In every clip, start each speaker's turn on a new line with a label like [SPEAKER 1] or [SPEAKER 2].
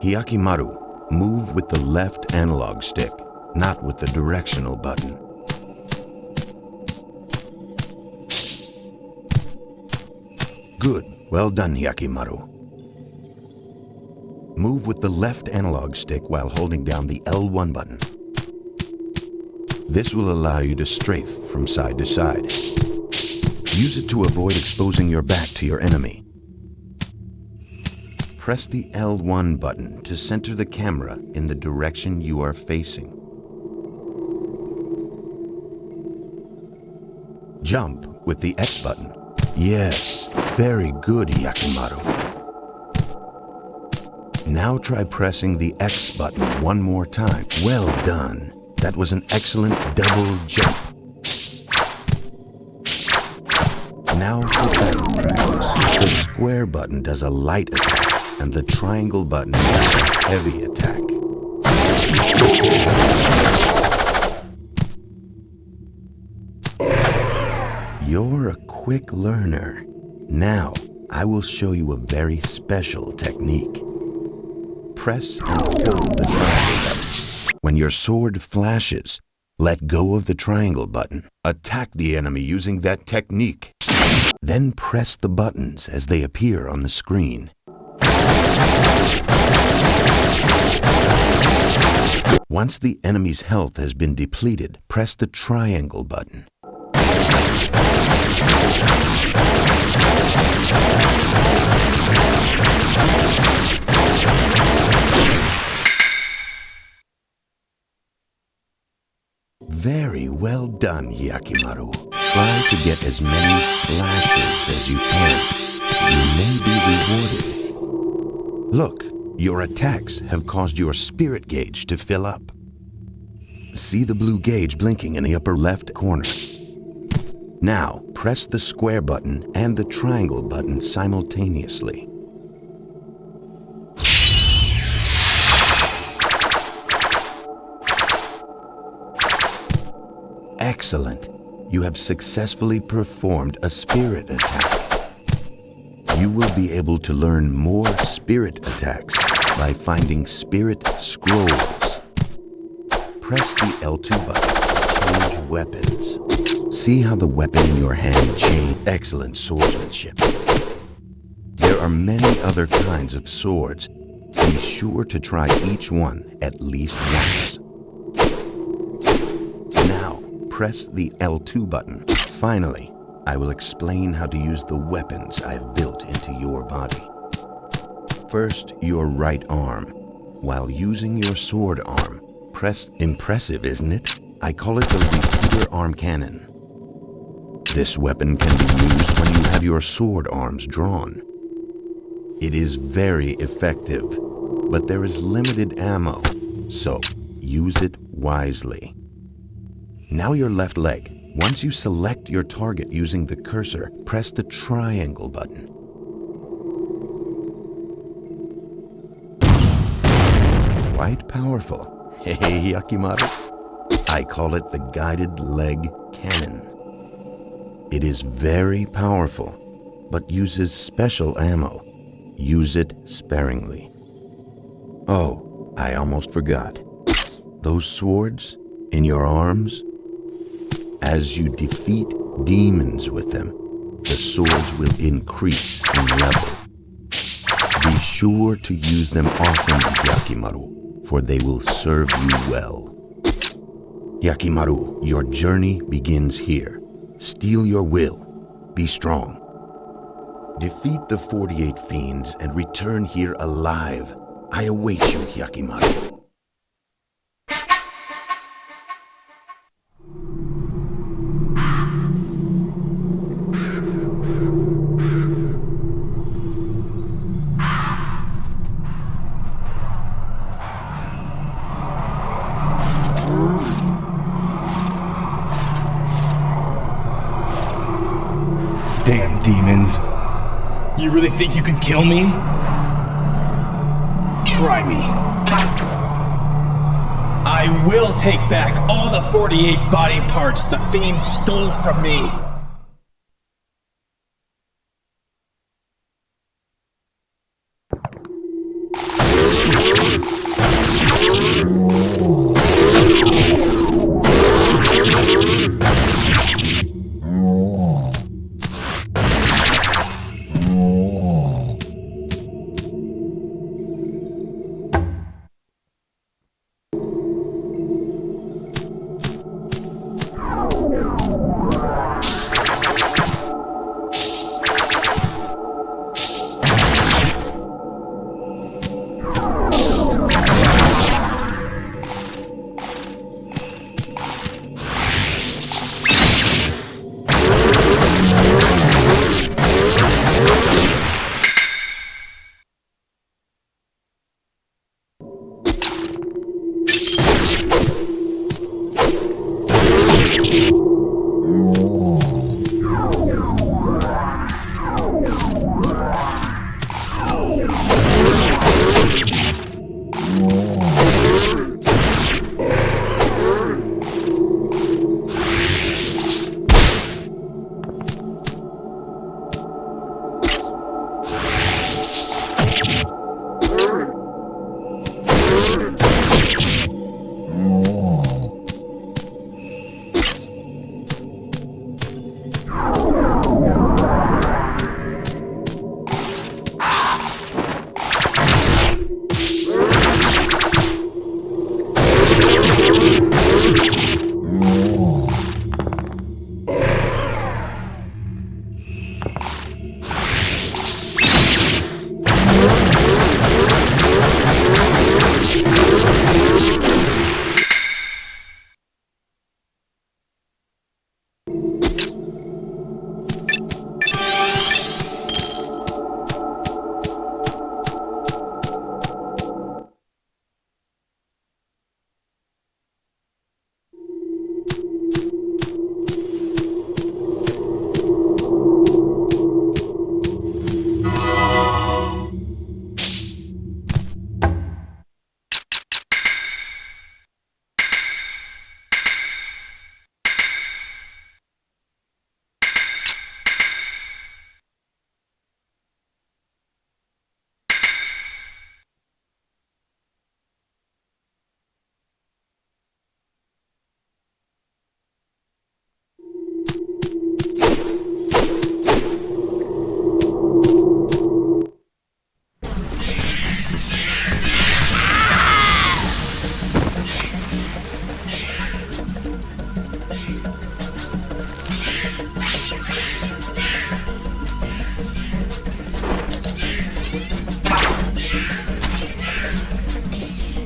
[SPEAKER 1] Hyakkimaru, move with the left analog stick, not with the directional button. Good. Well done, Hyakkimaru. Move with the left analog stick while holding down the L1 button. This will allow you to strafe from side to side. Use it to avoid exposing your back to your enemy. Press the L1 button to center the camera in the direction you are facing. Jump with the X button. Yes, very good, Hyakkimaru. Now try pressing the X button one more time. Well done. That was an excellent double jump. Now for battle practice. The square button does a light attack, and the triangle button does a heavy attack. You're a quick learner. Now, I will show you a very special technique. Press and hold the triangle button. When your sword flashes, let go of the triangle button. Attack the enemy using that technique. Then press the buttons as they appear on the screen. Once the enemy's health has been depleted, press the triangle button. Very well done, Hyakkimaru. Try to get as many slashes as you can. You may be rewarded. Look, your attacks have caused your spirit gauge to fill up. See the blue gauge blinking in the upper left corner. Now, press the square button and the triangle button simultaneously. Excellent. You have successfully performed a spirit attack. You will be able to learn more spirit attacks by finding spirit scrolls. Press the L2 button to change weapons. See how the weapon in your hand changes. Excellent swordsmanship. There are many other kinds of swords. Be sure to try each one at least once. Now, press the L2 button. Finally, I will explain how to use the weapons I've built into your body. First, your right arm. While using your sword arm, press. Impressive, isn't it? I call it the repeater arm cannon. This weapon can be used when you have your sword arms drawn. It is very effective, but there is limited ammo, so use it wisely. Now your left leg. Once you select your target using the cursor, press the triangle button. Quite powerful. Hey, Hyakkimaru. I call it the guided leg cannon. It is very powerful, but uses special ammo. Use it sparingly. Oh, I almost forgot. Those swords in your arms, as you defeat demons with them, the swords will increase in level. Be sure to use them often, Hyakkimaru, for they will serve you well. Hyakkimaru, your journey begins here. Steel your will. Be strong. Defeat the 48 fiends and return here alive. I await you, Hyakkimaru.
[SPEAKER 2] Damn demons. You really think you can kill me? Try me. I will take back all the 48 body parts the fiend stole from me.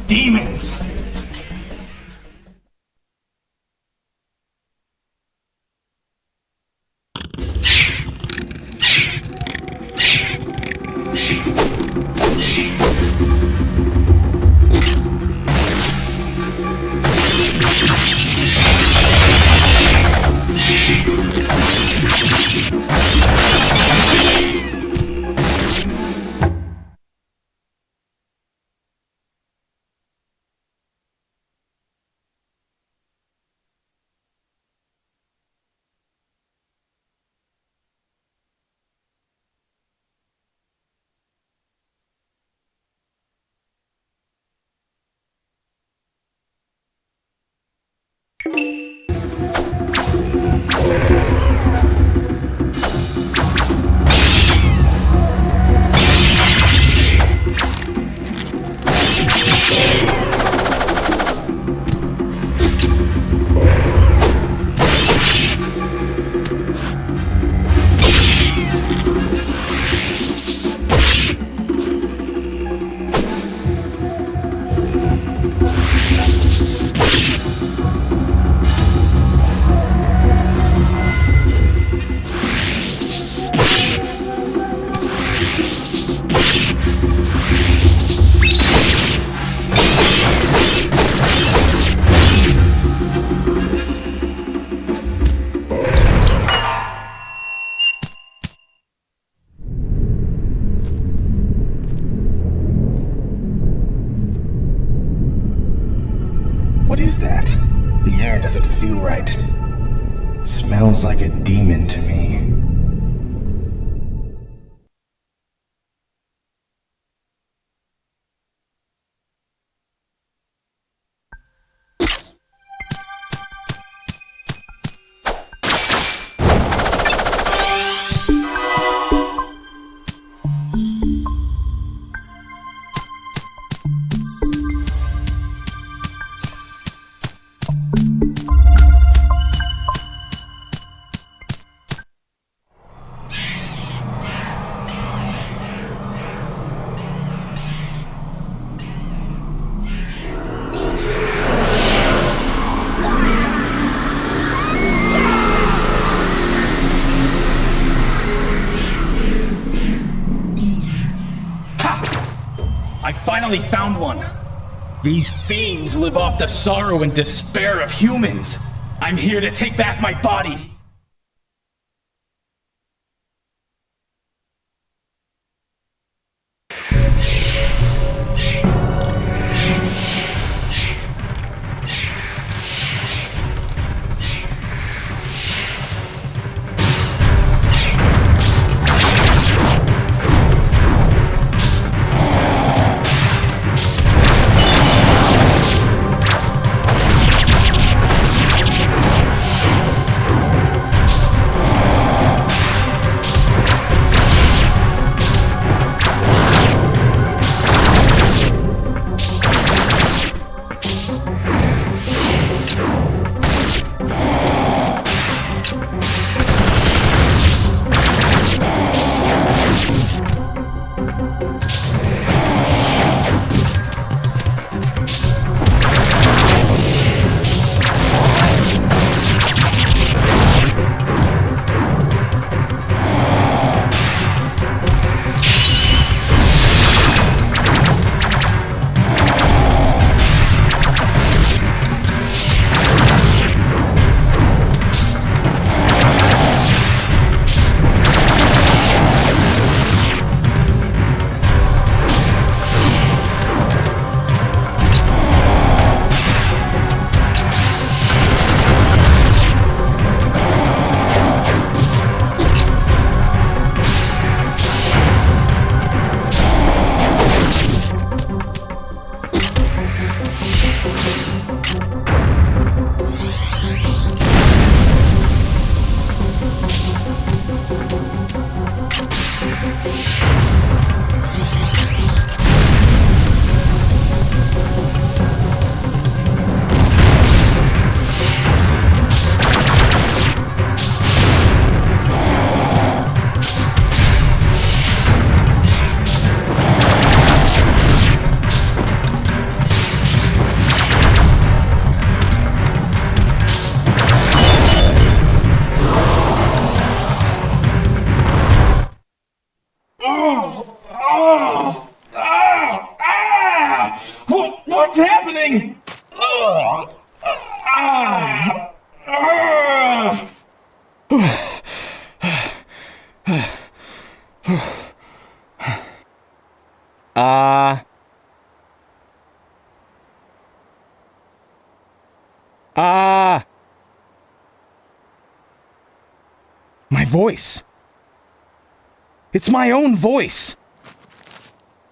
[SPEAKER 2] Demons! What is that? The air doesn't feel right. Smells like a demon to me. I finally found one! These fiends live off the sorrow and despair of humans! I'm here to take back my body! Ah. My voice. It's my own voice.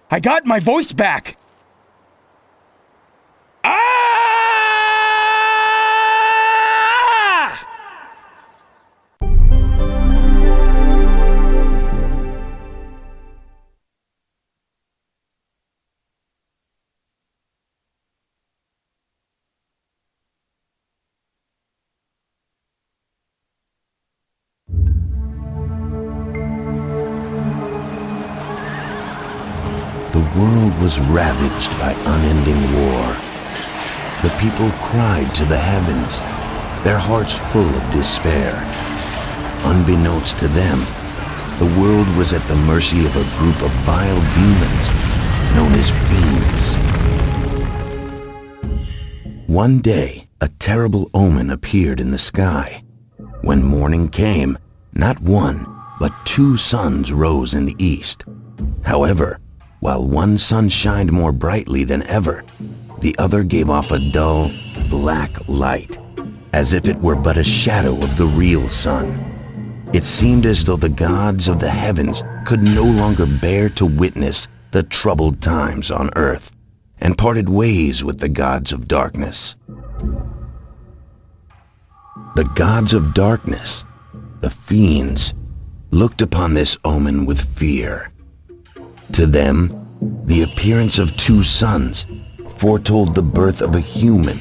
[SPEAKER 2] I got my voice back. Ah!
[SPEAKER 1] The world was ravaged by unending war. The people cried to the heavens, their hearts full of despair. Unbeknownst to them, the world was at the mercy of a group of vile demons known as fiends. One day, a terrible omen appeared in the sky. When morning came, not one, but two suns rose in the east. However, while one sun shined more brightly than ever, the other gave off a dull, black light, as if it were but a shadow of the real sun. It seemed as though the gods of the heavens could no longer bear to witness the troubled times on earth, and parted ways with the gods of darkness. The gods of darkness, the fiends, looked upon this omen with fear. To them, the appearance of two suns foretold the birth of a human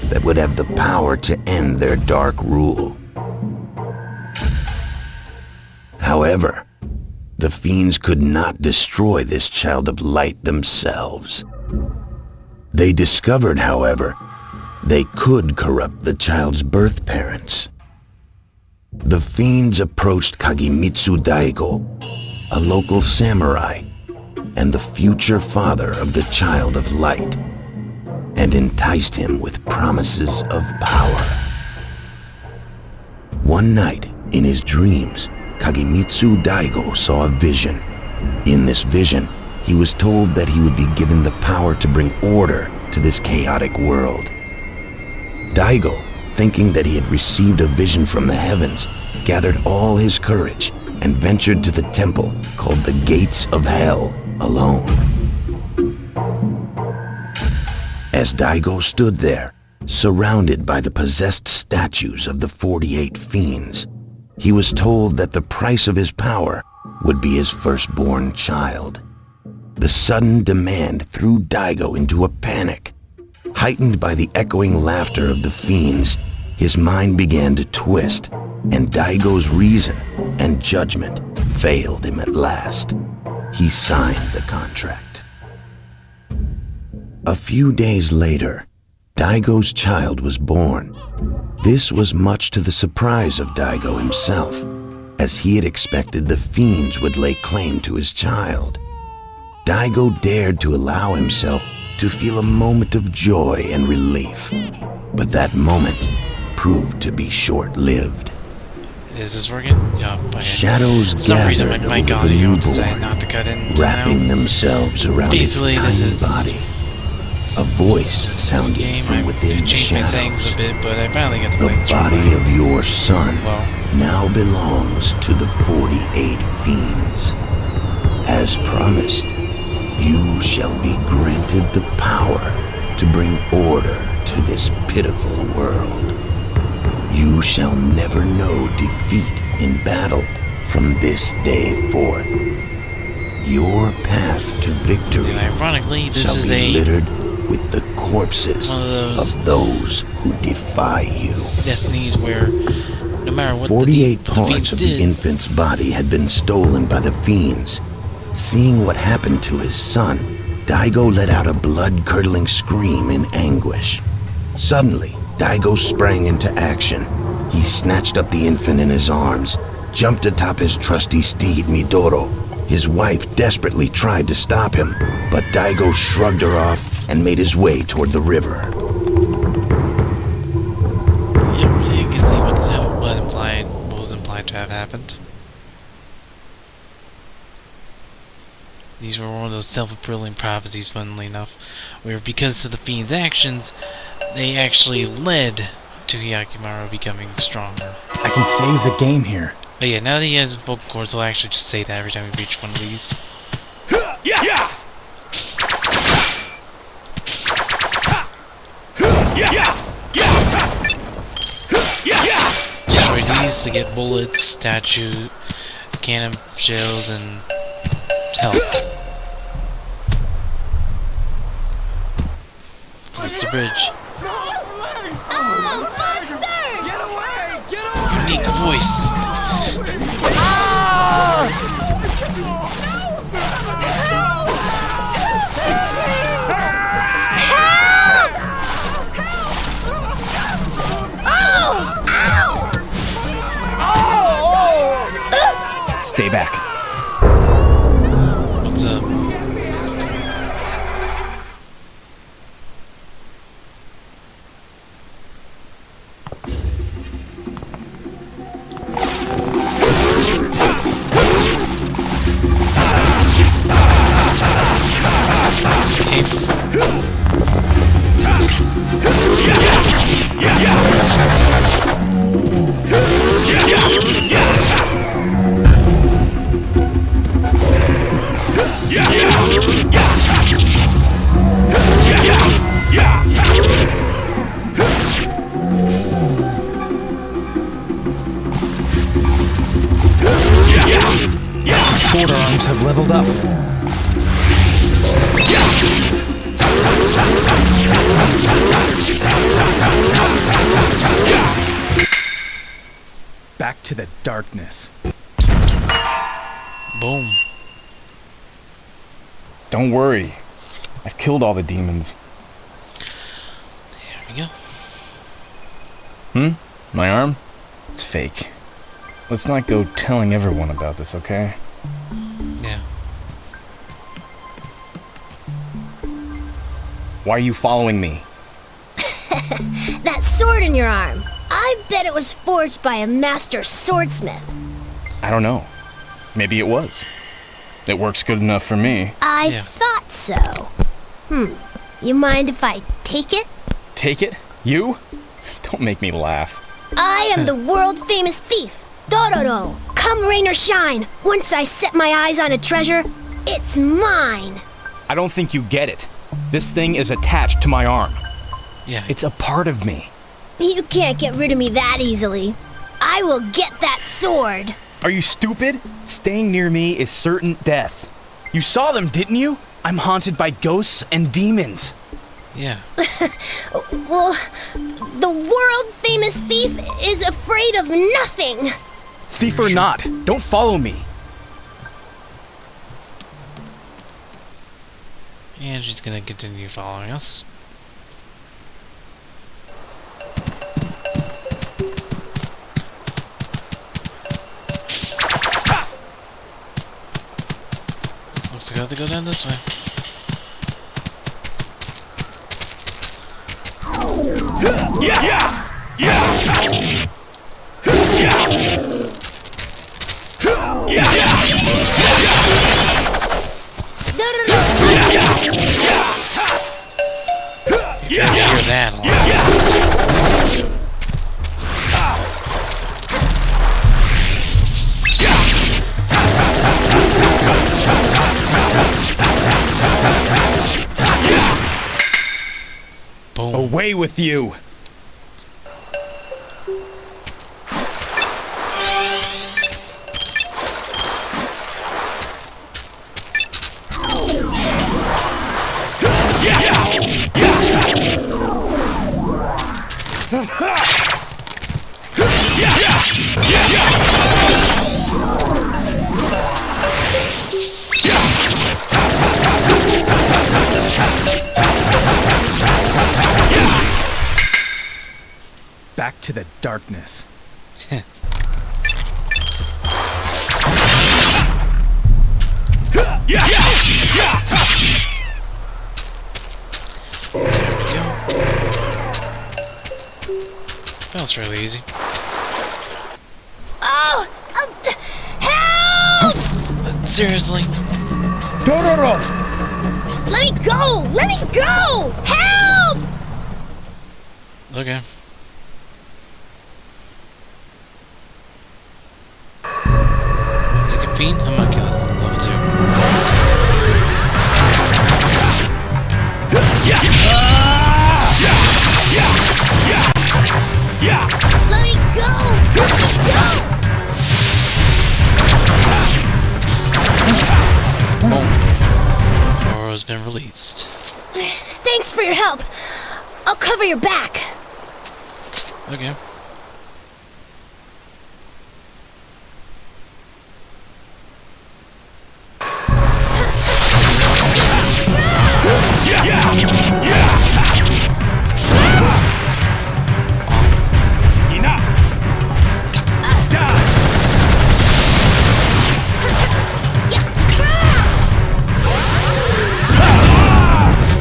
[SPEAKER 1] that would have the power to end their dark rule. However, the fiends could not destroy this child of light themselves. They discovered, however, they could corrupt the child's birth parents. The fiends approached Kagemitsu Daigo, a local samurai, and the future father of the child of light, and enticed him with promises of power. One night, in his dreams, Kagemitsu Daigo saw a vision. In this vision, he was told that he would be given the power to bring order to this chaotic world. Daigo, thinking that he had received a vision from the heavens, gathered all his courage and ventured to the temple called the Gates of Hell alone. As Daigo stood there, surrounded by the possessed statues of the 48 fiends, he was told that the price of his power would be his firstborn child. The sudden demand threw Daigo into a panic. Heightened by the echoing laughter of the fiends, his mind began to twist, and Daigo's reason and judgment failed him at last. He signed the contract. A few days later, Daigo's child was born. This was much to the surprise of Daigo himself, as he had expected the fiends would lay claim to his child. Daigo dared to allow himself to feel a moment of joy and relief, but that moment proved to be short-lived.
[SPEAKER 3] Is this working? Yeah, but
[SPEAKER 1] shadows
[SPEAKER 3] for some reason
[SPEAKER 1] gathered
[SPEAKER 3] my
[SPEAKER 1] over the
[SPEAKER 3] audio decided
[SPEAKER 1] newborn,
[SPEAKER 3] not to cut in
[SPEAKER 1] wrapping themselves around
[SPEAKER 3] Basically,
[SPEAKER 1] its
[SPEAKER 3] this
[SPEAKER 1] tiny
[SPEAKER 3] is-
[SPEAKER 1] body. A voice sounded
[SPEAKER 3] game.
[SPEAKER 1] from
[SPEAKER 3] I
[SPEAKER 1] within the
[SPEAKER 3] changed my settings
[SPEAKER 1] shadows.
[SPEAKER 3] a bit, but I finally got to play this
[SPEAKER 1] The body of your son
[SPEAKER 3] well.
[SPEAKER 1] now belongs to the 48 fiends. As promised, you shall be granted the power to bring order to this pitiful world. You shall never know defeat in battle from this day forth. Your path to victory
[SPEAKER 3] And ironically, this
[SPEAKER 1] shall
[SPEAKER 3] is
[SPEAKER 1] be
[SPEAKER 3] a
[SPEAKER 1] littered with the corpses
[SPEAKER 3] one
[SPEAKER 1] of those who defy you.
[SPEAKER 3] Destinies where no matter what
[SPEAKER 1] 48
[SPEAKER 3] the fiends
[SPEAKER 1] parts of the
[SPEAKER 3] did,
[SPEAKER 1] infant's body had been stolen by the fiends. Seeing what happened to his son, Daigo let out a blood-curdling scream in anguish. Suddenly, Daigo sprang into action. He snatched up the infant in his arms, jumped atop his trusty steed Midoro. His wife desperately tried to stop him, but Daigo shrugged her off and made his way toward the river.
[SPEAKER 3] yeah, you can see what was implied to have happened. These were one of those self-fulfilling prophecies, funnily enough, where because of the Fiend's actions, they actually led to Hyakkimaru becoming stronger.
[SPEAKER 2] I can save the game here.
[SPEAKER 3] But yeah, now that he has vocal cords, he'll actually just say that every time we reach one of these.
[SPEAKER 2] Yeah!
[SPEAKER 3] Destroy these to get bullets, statue, cannon shells, and health. Across the bridge. Unique voice.
[SPEAKER 2] Stay back.
[SPEAKER 3] What's up?
[SPEAKER 2] Sword arms have leveled up. Back to the darkness.
[SPEAKER 3] Boom.
[SPEAKER 2] Don't worry. I've killed all the demons.
[SPEAKER 3] There we go.
[SPEAKER 2] My arm? It's fake. Let's not go telling everyone about this, okay?
[SPEAKER 3] Yeah.
[SPEAKER 2] Why are you following me?
[SPEAKER 4] That sword in your arm. I bet it was forged by a master swordsmith.
[SPEAKER 2] I don't know. Maybe it was. It works good enough for me.
[SPEAKER 4] I
[SPEAKER 3] Yeah.
[SPEAKER 4] thought so. You mind if I take it?
[SPEAKER 2] Take it? You? Don't make me laugh.
[SPEAKER 4] I am the world-famous thief, Dororo. Come rain or shine, once I set my eyes on a treasure, it's mine.
[SPEAKER 2] I don't think you get it. This thing is attached to my arm.
[SPEAKER 3] Yeah.
[SPEAKER 2] It's a part of me.
[SPEAKER 4] You can't get rid of me that easily. I will get that sword.
[SPEAKER 2] Are you stupid? Staying near me is certain death. You saw them, didn't you? I'm haunted by ghosts and demons.
[SPEAKER 3] Yeah.
[SPEAKER 4] Well, the world-famous thief is afraid of nothing.
[SPEAKER 2] Thief or not, don't follow me.
[SPEAKER 3] And she's gonna continue following us. Looks like I have to go down this way. You can hear that a lot. Boom.
[SPEAKER 2] Away with you. Back to the darkness.
[SPEAKER 3] That was really easy.
[SPEAKER 4] Oh, help!
[SPEAKER 3] Seriously?
[SPEAKER 2] Dororo!
[SPEAKER 4] Let me go! Let me go! Help!
[SPEAKER 3] Okay. Second fiend, homunculus, level 2.
[SPEAKER 4] Let me go! Let me go!
[SPEAKER 3] Boom. Dororo's been released.
[SPEAKER 4] Thanks for your help. I'll cover your back.
[SPEAKER 3] Okay.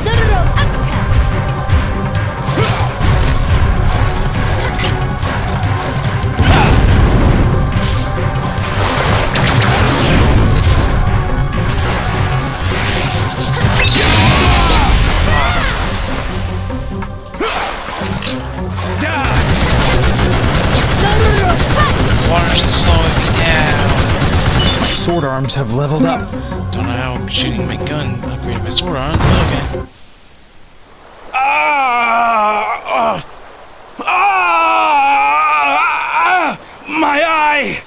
[SPEAKER 4] Dororo, uppercut. Dororo, punch.
[SPEAKER 3] Water's slowing me down.
[SPEAKER 2] My sword arms have leveled up.
[SPEAKER 3] Don't know how shooting my gun upgraded my sword arms, but okay.
[SPEAKER 2] My eye!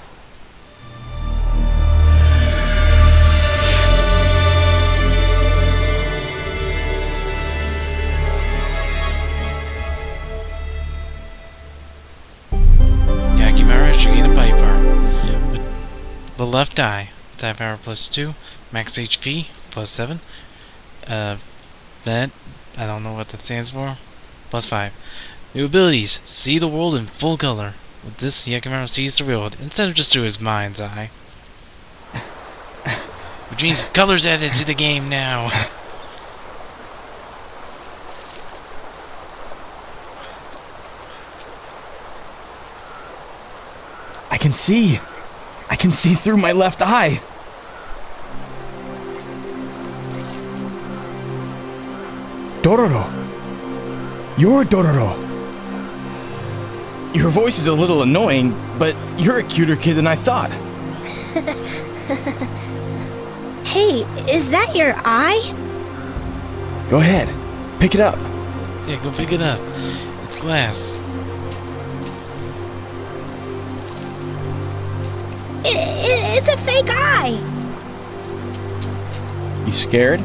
[SPEAKER 3] Hyakkimaru should gain a body part. With the left eye, attack power +2, max HP +7. That, I don't know what that stands for. +5. New abilities, see the world in full color. With this, Hyakkimaru sees the world instead of just through his mind's eye. Which means color's added to the game now.
[SPEAKER 2] I can see. I can see through my left eye. Dororo. You're Dororo. Your voice is a little annoying, but you're a cuter kid than I thought.
[SPEAKER 4] Hey, is that your eye?
[SPEAKER 2] Go ahead. Pick it up.
[SPEAKER 3] Yeah, go pick it up. It's glass.
[SPEAKER 4] It's a fake eye.
[SPEAKER 2] You scared?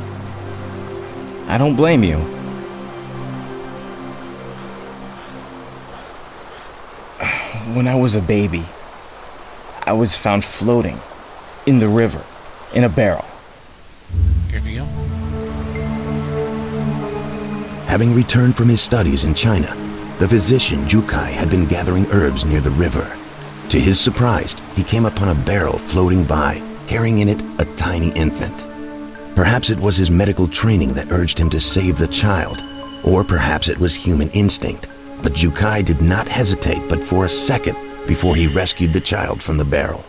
[SPEAKER 2] I don't blame you. When I was a baby, I was found floating in the river in a barrel.
[SPEAKER 3] Here we go.
[SPEAKER 1] Having returned from his studies in China, the physician Jukai had been gathering herbs near the river. To his surprise, he came upon a barrel floating by, carrying in it a tiny infant. Perhaps it was his medical training that urged him to save the child, or perhaps it was human instinct. But Jukai did not hesitate but for a second before he rescued the child from the barrel.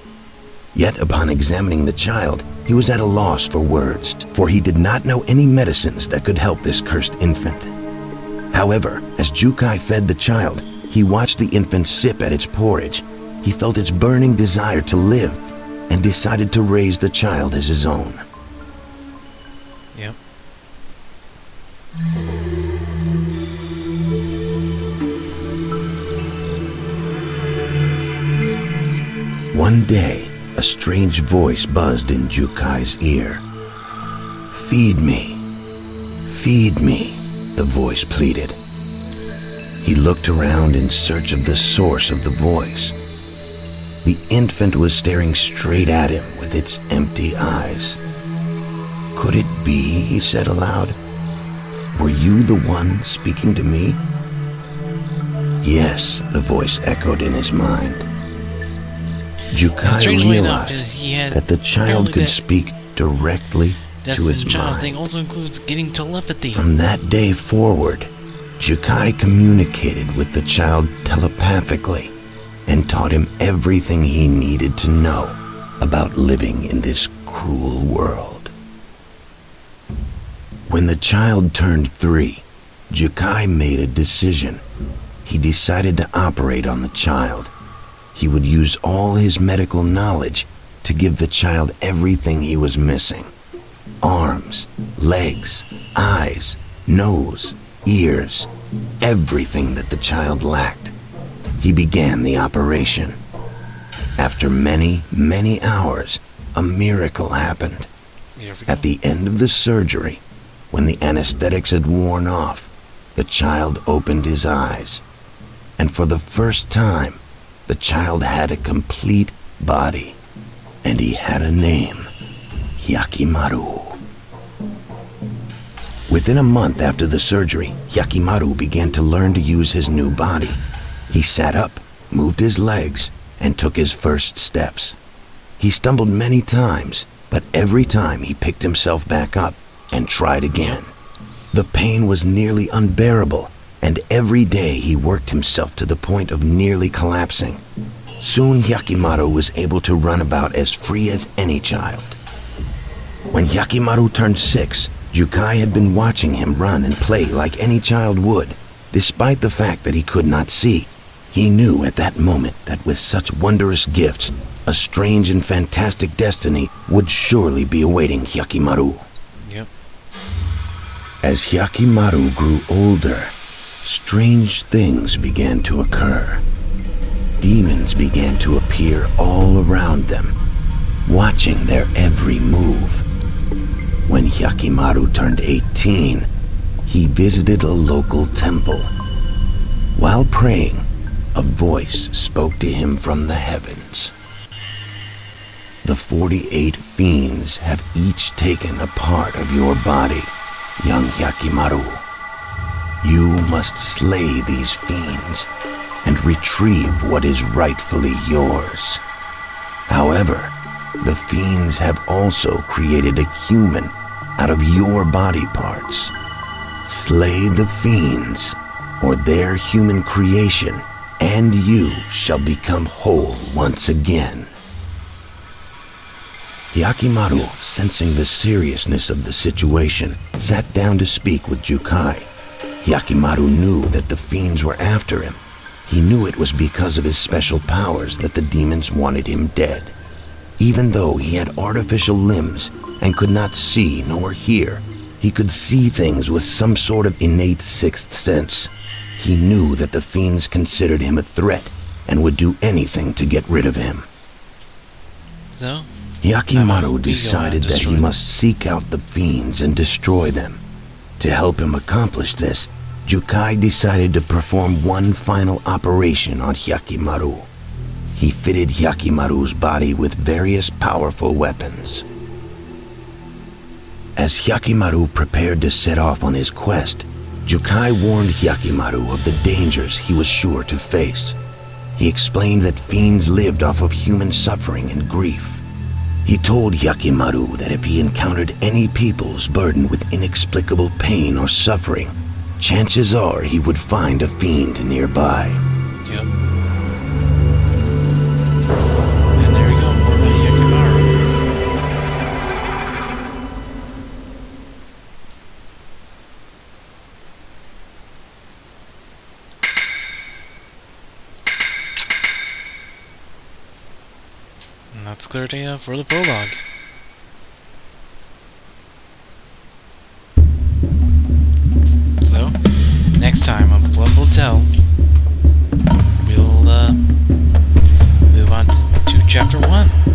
[SPEAKER 1] Yet upon examining the child, he was at a loss for words, for he did not know any medicines that could help this cursed infant. However, as Jukai fed the child, he watched the infant sip at its porridge. He felt its burning desire to live and decided to raise the child as his own.
[SPEAKER 3] Yep.
[SPEAKER 1] One day, a strange voice buzzed in Jukai's ear. "Feed me. Feed me," the voice pleaded. He looked around in search of the source of the voice. The infant was staring straight at him with its empty eyes. "Could it be?" he said aloud. "Were you the one speaking to me?" "Yes," the voice echoed in his mind. Jukai
[SPEAKER 3] Strangely enough,
[SPEAKER 1] realized
[SPEAKER 3] he had
[SPEAKER 1] that the child
[SPEAKER 3] apparently
[SPEAKER 1] could
[SPEAKER 3] that
[SPEAKER 1] speak directly to his
[SPEAKER 3] Destined Child
[SPEAKER 1] mind.
[SPEAKER 3] thing also includes getting telepathy.
[SPEAKER 1] From that day forward, Jukai communicated with the child telepathically and taught him everything he needed to know about living in this cruel world. When the child turned 3, Jukai made a decision. He decided to operate on the child. He would use all his medical knowledge to give the child everything he was missing. Arms, legs, eyes, nose, ears, everything that the child lacked. He began the operation. After many, many hours, a miracle happened. At the end of the surgery, when the anesthetics had worn off, the child opened his eyes. And for the first time, the child had a complete body. And he had a name, Hyakkimaru. Within a month after the surgery, Hyakkimaru began to learn to use his new body. He sat up, moved his legs, and took his first steps. He stumbled many times, but every time he picked himself back up and tried again. The pain was nearly unbearable, and every day he worked himself to the point of nearly collapsing. Soon Hyakkimaru was able to run about as free as any child. When Hyakkimaru turned 6, Jukai had been watching him run and play like any child would. Despite the fact that he could not see, he knew at that moment that with such wondrous gifts, a strange and fantastic destiny would surely be awaiting Hyakkimaru.
[SPEAKER 3] Yep.
[SPEAKER 1] As Hyakkimaru grew older, strange things began to occur. Demons began to appear all around them, watching their every move. When Hyakkimaru turned 18, he visited a local temple. While praying, a voice spoke to him from the heavens. The 48 fiends have each taken a part of your body, young Hyakkimaru. You must slay these fiends and retrieve what is rightfully yours. However, the fiends have also created a human out of your body parts. Slay the fiends, or their human creation, and you shall become whole once again. Hyakkimaru, sensing the seriousness of the situation, sat down to speak with Jukai. Hyakkimaru knew that the fiends were after him. He knew it was because of his special powers that the demons wanted him dead. Even though he had artificial limbs and could not see nor hear, he could see things with some sort of innate sixth sense. He knew that the fiends considered him a threat and would do anything to get rid of him.
[SPEAKER 3] So,
[SPEAKER 1] Hyakkimaru decided that he must seek out the fiends and destroy them. To help him accomplish this, Jukai decided to perform one final operation on Hyakkimaru. He fitted Hyakkimaru's body with various powerful weapons. As Hyakkimaru prepared to set off on his quest, Jukai warned Hyakkimaru of the dangers he was sure to face. He explained that fiends lived off of human suffering and grief. He told Hyakkimaru that if he encountered any peoples burdened with inexplicable pain or suffering, chances are he would find a fiend nearby.
[SPEAKER 3] Yep. And there we go, more about Hyakkimaru. And that's clear data for the prologue. So, next time on Blood Will Tell, we'll move on to chapter 1.